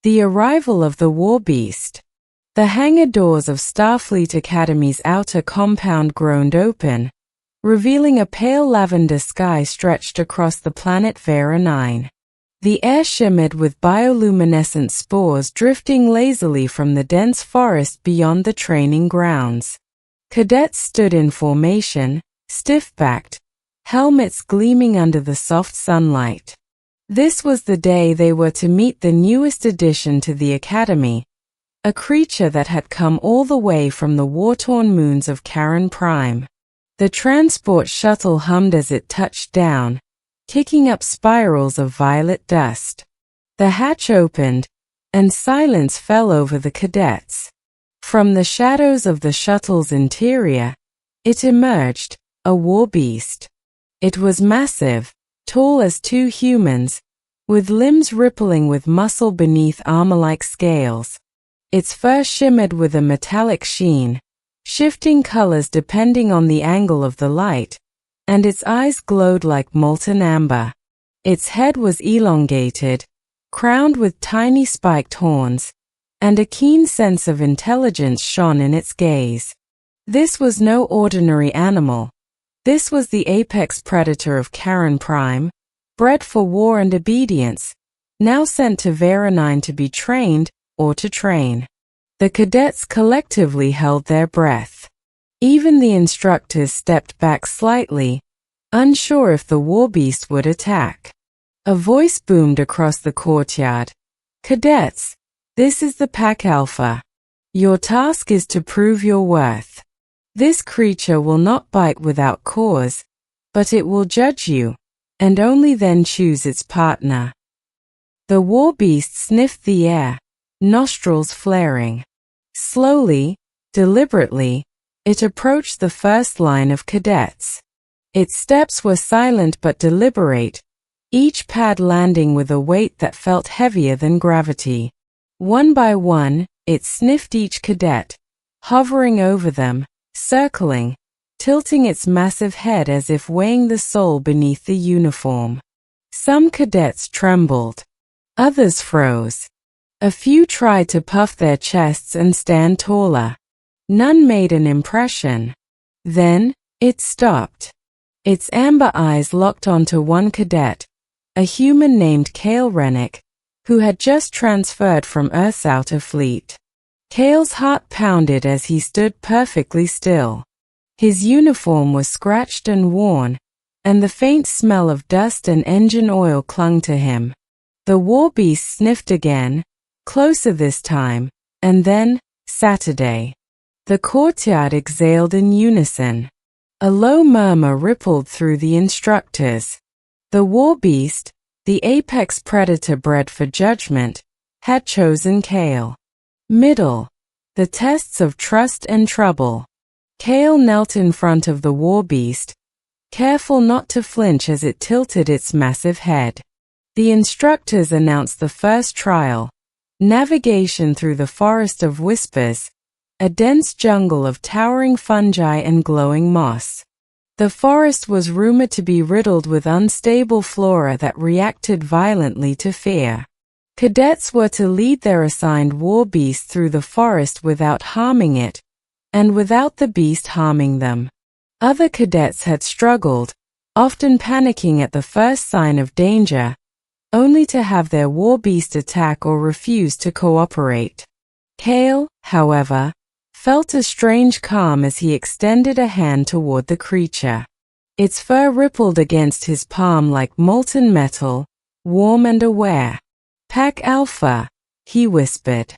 The arrival of the WarBeast. The hangar doors of Starfleet Academy's outer compound groaned open, revealing a pale lavender sky stretched across the planet Vera 9. The air shimmered with bioluminescent spores drifting lazily from the dense forest beyond the training grounds. Cadets stood in formation, stiff-backed, helmets gleaming under the soft sunlight. This was the day they were to meet the newest addition to the Academy, a creature that had come all the way from the war-torn moons of Caron Prime. The transport shuttle hummed as it touched down, kicking up spirals of violet dust. The hatch opened, and silence fell over the cadets. From the shadows of the shuttle's interior, it emerged, a WarBeast. It was massive, tall as two humans, with limbs rippling with muscle beneath armor-like scales. Its fur shimmered with a metallic sheen, shifting colors depending on the angle of the light, and its eyes glowed like molten amber. Its head was elongated, crowned with tiny spiked horns, and a keen sense of intelligence shone in its gaze. This was no ordinary animal. This was the apex predator of Caron Prime, bred for war and obedience, now sent to Vera 9 to be trained, or to train. The cadets collectively held their breath. Even the instructors stepped back slightly, unsure if the WarBeast would attack. A voice boomed across the courtyard. "Cadets, this is the Pack Alpha. Your task is to prove your worth. This creature will not bite without cause, but it will judge you, and only then choose its partner." The WarBeast sniffed the air, nostrils flaring. Slowly, deliberately, it approached the first line of cadets. Its steps were silent but deliberate, each pad landing with a weight that felt heavier than gravity. One by one, it sniffed each cadet, hovering over them, circling, tilting its massive head as if weighing the soul beneath the uniform. Some cadets trembled. Others froze. A few tried to puff their chests and stand taller. None made an impression. Then, it stopped. Its amber eyes locked onto one cadet, a human named Kale Rennick, who had just transferred from Earth's outer fleet. Kale's heart pounded as he stood perfectly still. His uniform was scratched and worn, and the faint smell of dust and engine oil clung to him. The WarBeast sniffed again, closer this time, and then, Saturday. The courtyard exhaled in unison. A low murmur rippled through the instructors. The WarBeast, the apex predator bred for judgment, had chosen Kale. Middle. The tests of trust and trouble. Kale knelt in front of the WarBeast, careful not to flinch as it tilted its massive head. The instructors announced the first trial. Navigation through the forest of whispers, a dense jungle of towering fungi and glowing moss. The forest was rumored to be riddled with unstable flora that reacted violently to fear. Cadets were to lead their assigned WarBeast through the forest without harming it, and without the beast harming them. Other cadets had struggled, often panicking at the first sign of danger, only to have their WarBeast attack or refuse to cooperate. Kale, however, felt a strange calm as he extended a hand toward the creature. Its fur rippled against his palm like molten metal, warm and aware. "Pack Alpha," he whispered.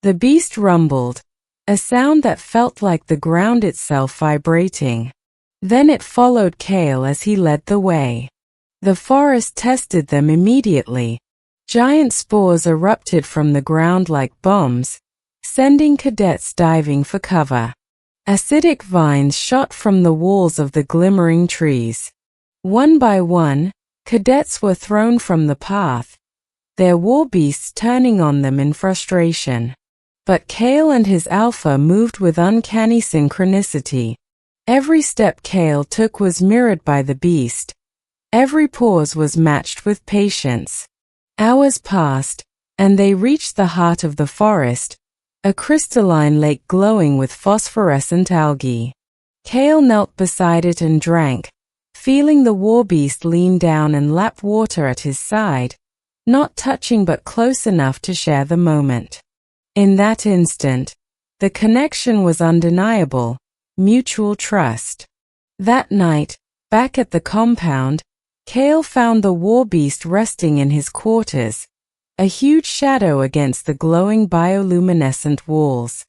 The beast rumbled, a sound that felt like the ground itself vibrating. Then it followed Kale as he led the way. The forest tested them immediately. Giant spores erupted from the ground like bombs, sending cadets diving for cover. Acidic vines shot from the walls of the glimmering trees. One by one, cadets were thrown from the path, their WarBeasts turning on them in frustration. But Kale and his alpha moved with uncanny synchronicity. Every step Kale took was mirrored by the beast. Every pause was matched with patience. Hours passed, and they reached the heart of the forest, a crystalline lake glowing with phosphorescent algae. Kale knelt beside it and drank, feeling the WarBeast lean down and lap water at his side, not touching but close enough to share the moment. In that instant, the connection was undeniable, mutual trust. That night, back at the compound, Kale found the WarBeast resting in his quarters, a huge shadow against the glowing bioluminescent walls.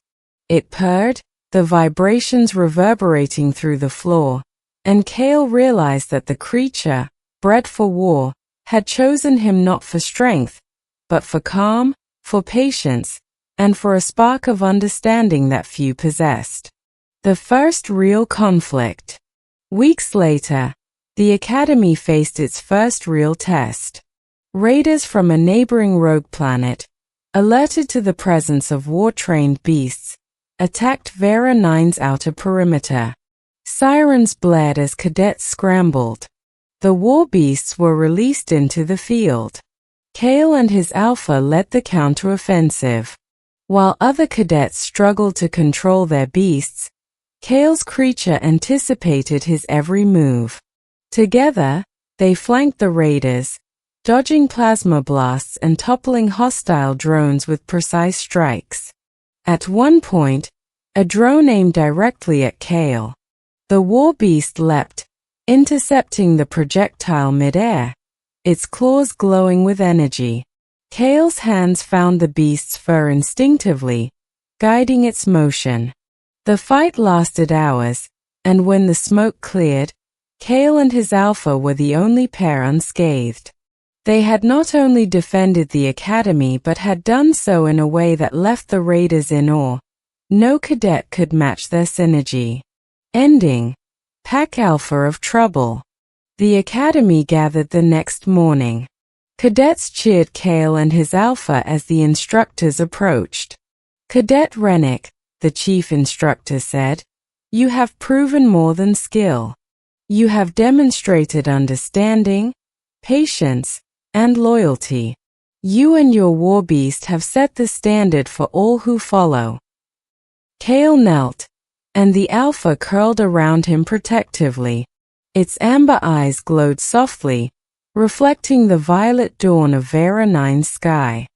It purred, the vibrations reverberating through the floor, and Kale realized that the creature, bred for war, had chosen him not for strength, but for calm, for patience, and for a spark of understanding that few possessed. The first real conflict. Weeks later, the Academy faced its first real test. Raiders from a neighboring rogue planet, alerted to the presence of war-trained beasts, attacked Vera 9's outer perimeter. Sirens blared as cadets scrambled. The WarBeasts were released into the field. Kale and his alpha led the counteroffensive. While other cadets struggled to control their beasts, Kale's creature anticipated his every move. Together, they flanked the raiders, dodging plasma blasts and toppling hostile drones with precise strikes. At one point, a drone aimed directly at Kale. The WarBeast leapt, intercepting the projectile midair, its claws glowing with energy. Kale's hands found the beast's fur instinctively, guiding its motion. The fight lasted hours, and when the smoke cleared, Kale and his alpha were the only pair unscathed. They had not only defended the Academy but had done so in a way that left the raiders in awe. No cadet could match their synergy. Ending. Pack Alpha of Trouble. The Academy gathered the next morning. Cadets cheered Kale and his alpha as the instructors approached. Cadet Rennick, the chief instructor said, "You have proven more than skill. You have demonstrated understanding, patience, and loyalty. You and your WarBeast have set the standard for all who follow." Kale knelt, and the alpha curled around him protectively. Its amber eyes glowed softly, reflecting the violet dawn of Vera 9's sky.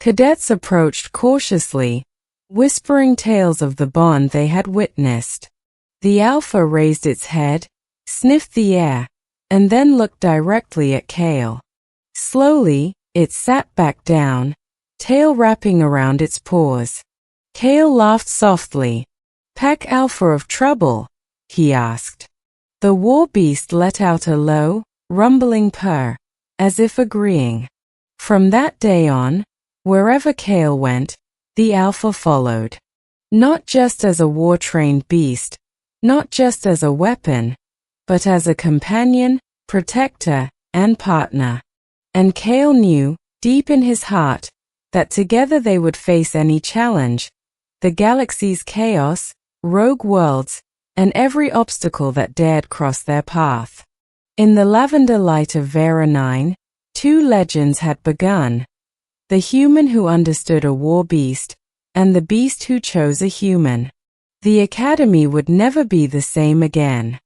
Cadets approached cautiously, whispering tales of the bond they had witnessed. The alpha raised its head, sniffed the air, and then looked directly at Kale. Slowly, it sat back down, tail wrapping around its paws. Kale laughed softly. "Pack Alpha of Trouble?" he asked. The WarBeast let out a low, rumbling purr, as if agreeing. From that day on, wherever Kale went, the alpha followed. Not just as a war-trained beast, not just as a weapon, but as a companion, protector, and partner. And Kale knew, deep in his heart, that together they would face any challenge, the galaxy's chaos, rogue worlds, and every obstacle that dared cross their path. In the lavender light of Vera 9, two legends had begun. The human who understood a WarBeast, and the beast who chose a human. The Academy would never be the same again.